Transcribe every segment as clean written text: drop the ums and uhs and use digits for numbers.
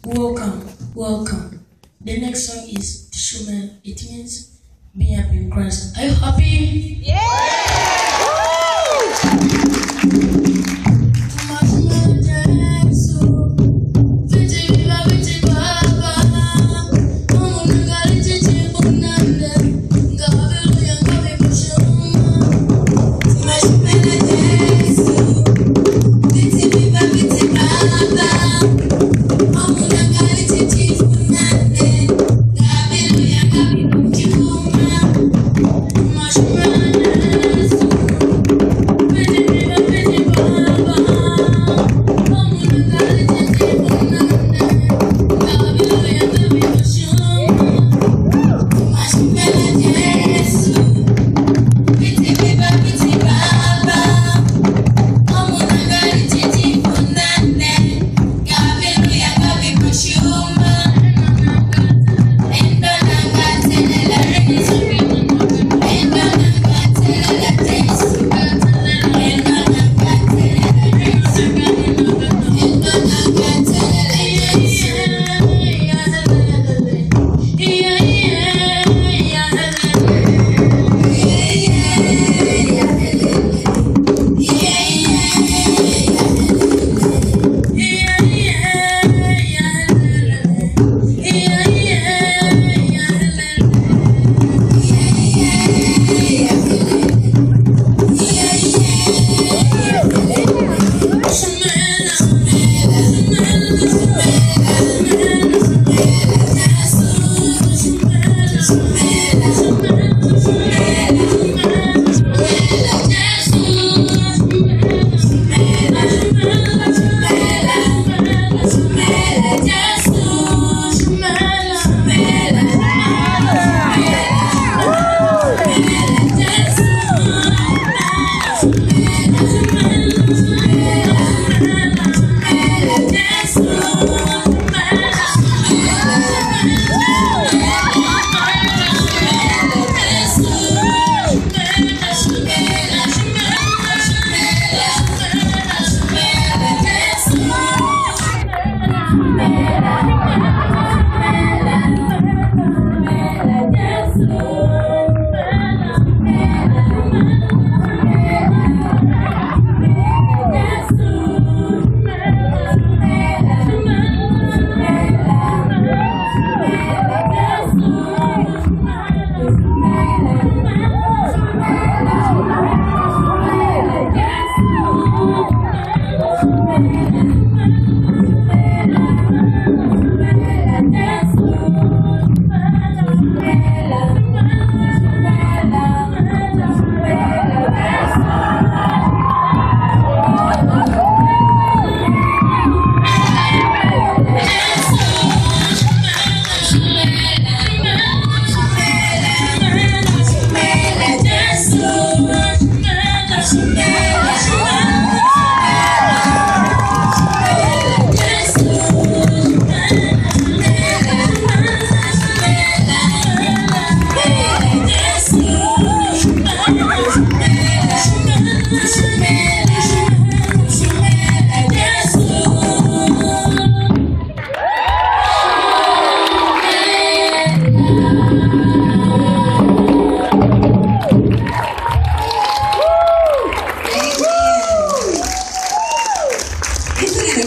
Welcome, welcome. The next song is Shumel. It means be happy in Christ. Are you happy? Yeah!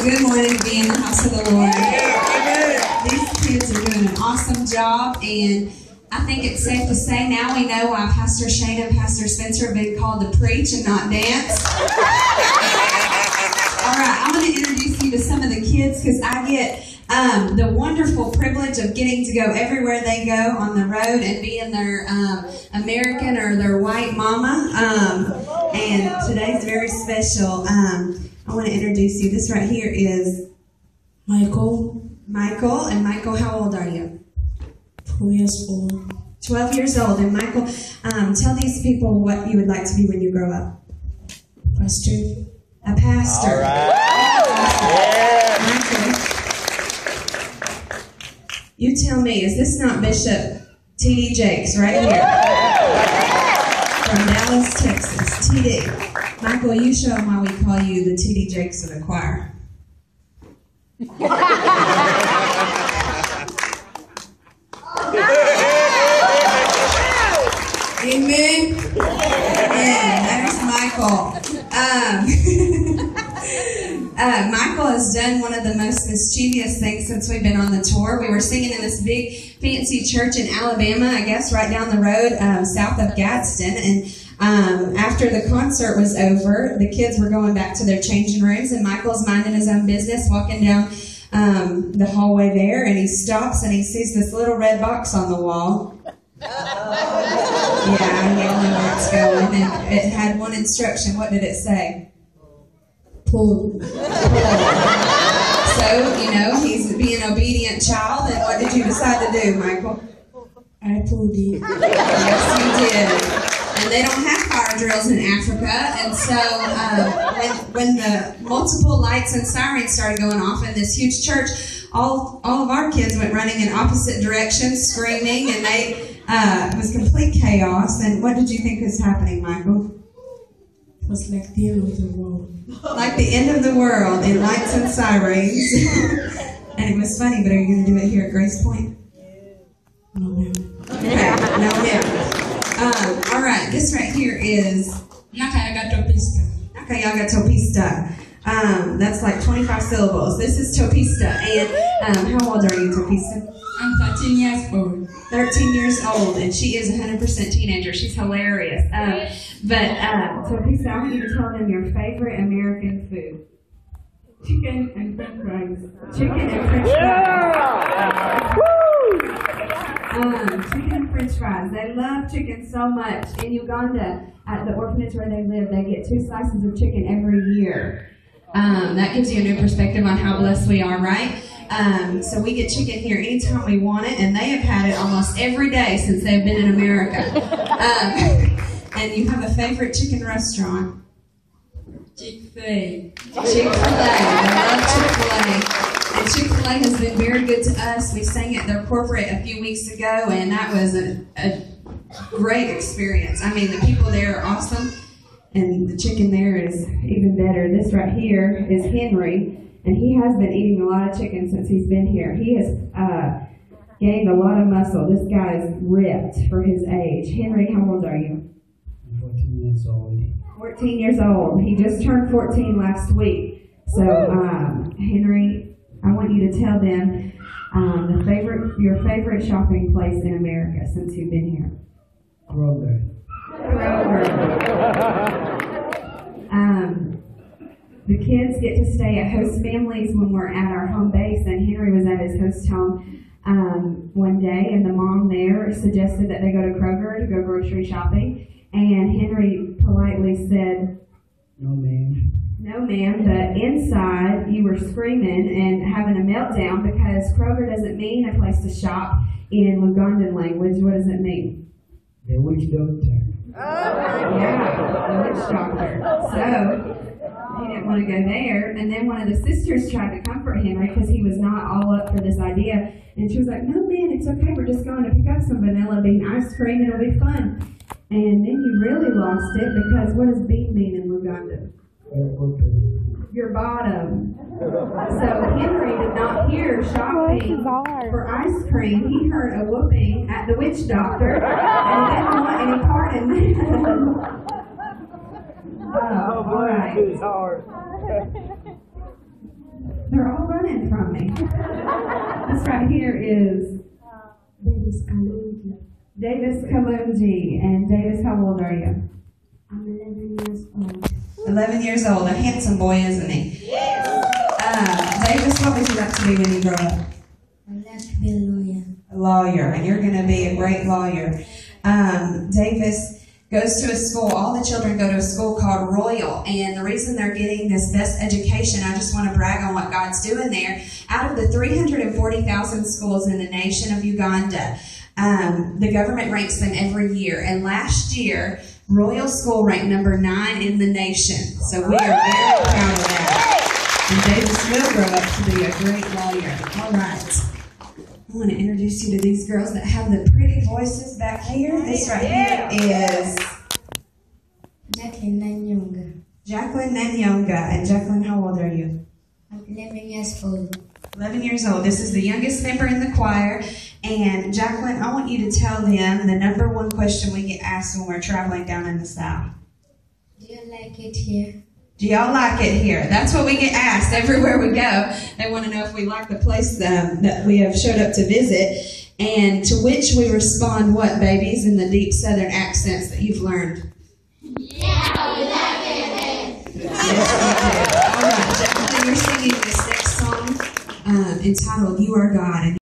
Good morning to be in the house of the Lord. These kids are doing an awesome job, and I think it's safe to say now we know why Pastor Shane and Pastor Spencer have been called to preach and not dance. All right, I'm going to introduce you to some of the kids because I get the wonderful privilege of getting to go everywhere they go on the road and being their American or their white mama. And today's very special. I want to introduce you. This right here is Michael. Michael. And Michael, how old are you? 12 years old. 12 years old. And Michael, tell these people what you would like to be when you grow up. Pastor. A pastor. All right. Michael, you tell me, is this not Bishop T.D. Jakes right here? From Dallas, Texas. Texas. TD. Michael, you show them why we call you the TD Jakes of the choir. Amen. Yeah, there's Michael. Michael has done one of the most mischievous things since we've been on the tour. We were singing in this big fancy church in Alabama, I guess right down the road, south of Gadsden. And after the concert was over, the kids were going back to their changing rooms, and Michael's minding his own business, walking down the hallway there, and he stops and he sees this little red box on the wall. Yeah, he knew where it's going, and it had one instruction. What did it say? Pull. So, he's being an obedient child, and what did you decide to do, Michael? I pulled it. Yes, you did. And they don't have fire drills in Africa, and so when the multiple lights and sirens started going off in this huge church, all of our kids went running in opposite directions, screaming, and it was complete chaos. And what did you think was happening, Michael? It was like the end of the world. Like the end of the world in lights and sirens. And it was funny, but are you going to do it here at Grace Point? No, ma'am. Okay, no, ma'am. All right, this right here is Nakayagatopiska. Nakayagatopiska. That's like 25 syllables. This is Topista. And how old are you, Topista? I'm 13 years old. 13 years old, and she is 100% teenager. She's hilarious. Topista, I want you to tell them your favorite American food. Chicken and french fries. Chicken and french fries. Chicken and french fries. They love chicken so much. In Uganda, at the orphanage where they live, they get 2 slices of chicken every year. That gives you a new perspective on how blessed we are, right? So we get chicken here anytime we want it, and they have had it almost every day since they've been in America. And you have a favorite chicken restaurant? Chick-fil-A. Chick-fil-A. I love Chick-fil-A. And Chick-fil-A has been very good to us. We sang at their corporate a few weeks ago, and that was a great experience. I mean, the people there are awesome, and the chicken there is even better. This right here is Henry, and he has been eating a lot of chicken since he's been here. He has gained a lot of muscle. This guy is ripped for his age. Henry, how old are you? 14 years old. 14 years old. He just turned 14 last week. So, Henry, I want you to tell them your favorite shopping place in America since you've been here. Kroger. The kids get to stay at host families when we're at our home base, and Henry was at his host home one day, and the mom there suggested that they go to Kroger to go grocery shopping, and Henry politely said, No, ma'am. No, ma'am, but inside you were screaming and having a meltdown because Kroger doesn't mean a place to shop in Ugandan language. What does it mean? The witch doctor. Yeah, the witch doctor. So, he didn't want to go there. And then one of the sisters tried to comfort him because he was not all up for this idea. And she was like, no, man, it's okay. We're just going to pick up some vanilla bean ice cream. It'll be fun. And then you really lost it because what does bean mean in Uganda? Your bottom. So Henry did not hear shopping for ice cream. He heard a whooping at the witch doctor and didn't want any part in that. All right. They're all running from me. This right here is Davis Kalungi. And Davis, how old are you? I'm 11 years old. 11 years old. A handsome boy, isn't he? Yes. Davis, what would you like to be when you grow up? I'd like to be a lawyer. A lawyer, and you're going to be a great lawyer. Davis goes to a school. All the children go to a school called Royal, and the reason they're getting this best education, I just want to brag on what God's doing there. Out of the 340,000 schools in the nation of Uganda, the government ranks them every year, and last year, Royal School ranked number 9 in the nation. So we are very proud of that. And Davis will grow up to be a great lawyer. All right. I want to introduce you to these girls that have the pretty voices back here. This right here is Jacqueline Nanyonga. Jacqueline Nanyonga. And Jacqueline, how old are you? I'm 11 years old. 11 years old. This is the youngest member in the choir. And Jacqueline, I want you to tell them the number one question we get asked when we're traveling down in the South. Do you like it here? Do y'all like it here? That's what we get asked everywhere we go. They want to know if we like the place that we have showed up to visit. And to which we respond, what, babies, in the deep Southern accents that you've learned? Yeah, we like it. Yes, we do. All right, Jacqueline, you're singing this next song entitled You Are God.